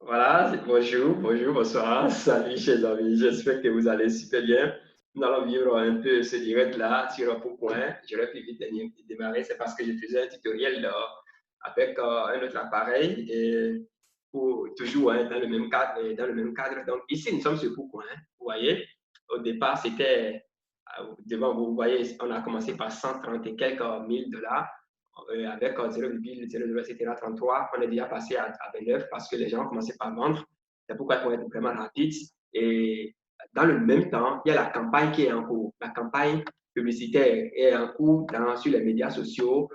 Voilà, bonjour, bonjour, bonsoir, salut chers amis, j'espère que vous allez super bien. Nous allons vivre un peu ce direct-là sur un point. J'aurais pu vite démarrer, c'est parce que je faisais un tutoriel avec un autre appareil et pour toujours dans le même cadre. Dans le même cadre. Donc ici, nous sommes sur Pourpoint. Vous voyez, au départ, c'était, devant vous, vous voyez, on a commencé par 130 et quelques mille dollars avec 0,00, etc. 33, on est déjà passé à 29 parce que les gens ont commencé par vendre. C'est pourquoi il faut être vraiment rapide. Et dans le même temps, il y a la campagne qui est en cours. La campagne publicitaire est en cours sur les médias sociaux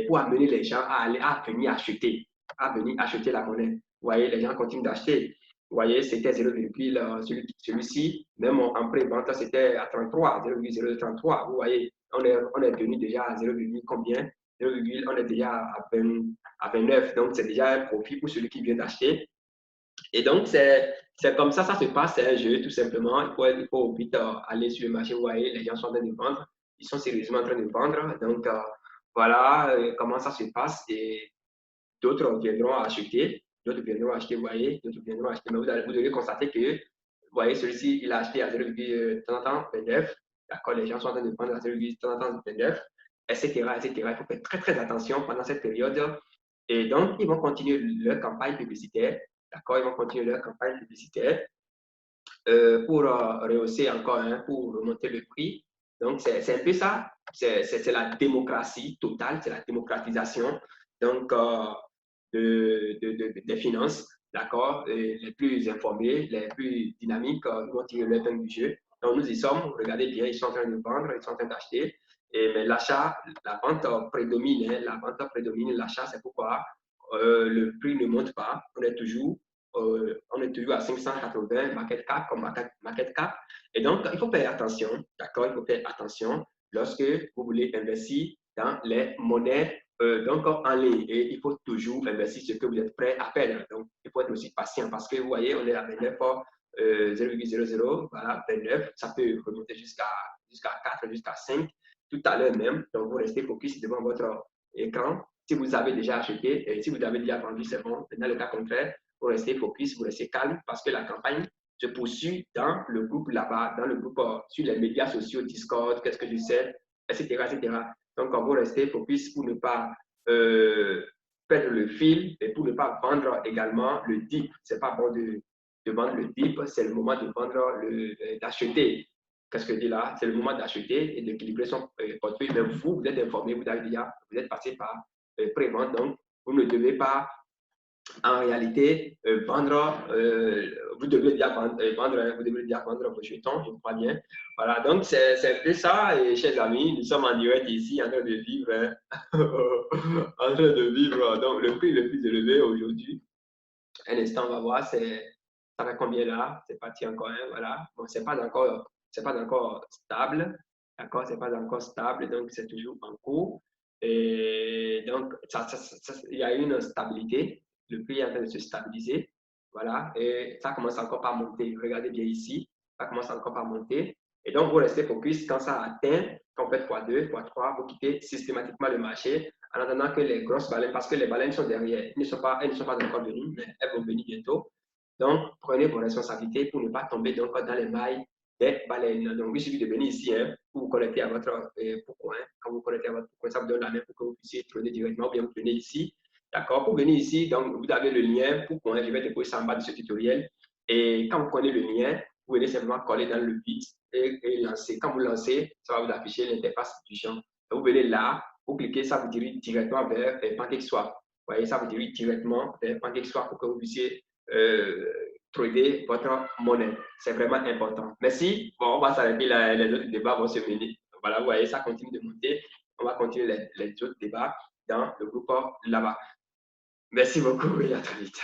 pour amener les gens à venir acheter, la monnaie. Vous voyez, les gens continuent d'acheter. Vous voyez, c'était 0, celui-ci, même en pré-vente, c'était à 33, 0,033. Vous voyez, on est venu déjà à 0, combien? 0, on est déjà à 29. Donc, c'est déjà un profit pour celui qui vient d'acheter. Et donc, c'est comme ça se passe. C'est un jeu, tout simplement. Il faut vite aller sur le marché. Vous voyez, les gens sont en train de vendre. Ils sont sérieusement en train de vendre. Donc, voilà comment ça se passe. Et d'autres viendront acheter. D'autres viendront acheter, vous voyez. D'autres viendront acheter. Mais vous devez constater que, vous voyez, celui-ci, il a acheté à 0,29. D'accord, les gens sont en train de vendre à 0,29, etc., etc. Il faut faire très, très attention pendant cette période. Et donc, ils vont continuer leur campagne publicitaire. D'accord, ils vont continuer leur campagne publicitaire pour rehausser encore, pour remonter le prix. Donc, c'est un peu ça. C'est la démocratie totale, c'est la démocratisation donc, des finances. D'accord, les plus informés, les plus dynamiques, ils vont tirer leur épingle du jeu. Donc, nous y sommes. Regardez bien, ils sont en train de vendre, ils sont en train d'acheter. Mais l'achat, la vente prédomine, la vente prédomine, l'achat, c'est pourquoi le prix ne monte pas. On est toujours à 580 market cap comme market cap. Et donc, il faut faire attention, d'accord? Il faut faire attention lorsque vous voulez investir dans les monnaies donc en ligne. Et il faut toujours investir ce que vous êtes prêt à perdre. Donc, il faut être aussi patient parce que vous voyez, on est à 29, 0,00, voilà, 29. Ça peut remonter jusqu'à 4, jusqu'à 5 tout à l'heure même. Donc, vous restez focus devant votre écran. Si vous avez déjà acheté et si vous avez déjà vendu, c'est bon. Dans le cas contraire, vous restez focus, vous restez calme parce que la campagne se poursuit dans le groupe là-bas, dans le groupe sur les médias sociaux, Discord, qu'est-ce que je sais, etc., etc. Donc, vous restez focus pour ne pas perdre le fil et pour ne pas vendre également le dip. Ce n'est pas bon de vendre le dip, c'est le moment de vendre, d'acheter. Qu'est-ce que je dis là? C'est le moment d'acheter et d'équilibrer son portefeuille. Mais vous êtes informé, vous êtes passé par pré-vente, donc vous ne devez pas en réalité, vous devez déjà vendre vos jetons, je crois bien. Voilà, donc c'est un peu ça, et chers amis, nous sommes en direct ici, en train de vivre, en train de vivre, donc le prix le plus élevé aujourd'hui. Un instant, on va voir, ça va combien là? C'est parti encore, voilà. Bon, c'est pas encore stable, d'accord? C'est pas encore stable, donc c'est toujours en cours. Et donc, il y a une stabilité. Le prix est en train de se stabiliser. Voilà. Et ça commence encore par monter. Regardez bien ici. Ça commence encore par monter. Et donc, vous restez focus. Quand ça atteint, quand vous faites x2, x3, vous quittez systématiquement le marché en attendant que les grosses baleines, parce que les baleines sont derrière, elles ne sont pas encore venues, mais elles vont venir bientôt. Donc, prenez vos responsabilités pour ne pas tomber donc, dans les mailles des baleines. Donc, il suffit de venir ici pour vous connecter à votre pourquoi. Quand vous connectez à votre pourquoi, ça vous donne la main pour que vous puissiez trader directement, ou bien vous venez ici. D'accord? Pour venir ici, donc, vous avez le lien pourquoi. Je vais déposer ça en bas de ce tutoriel. Et quand vous connaissez le lien, vous venez simplement coller dans le bit et lancer. Quand vous lancez, ça va vous afficher l'interface du champ. Vous venez là, vous cliquez, ça vous dirige directement vers PancakeSwap. Vous voyez, ça vous dirige directement vers PancakeSwap pour que vous puissiez trader votre monnaie. C'est vraiment important. Merci. Bon, on va s'arrêter là. Les autres débats vont se mener. Voilà, vous voyez, ça continue de monter. On va continuer les autres débats dans le groupe là-bas. Merci beaucoup et à très vite.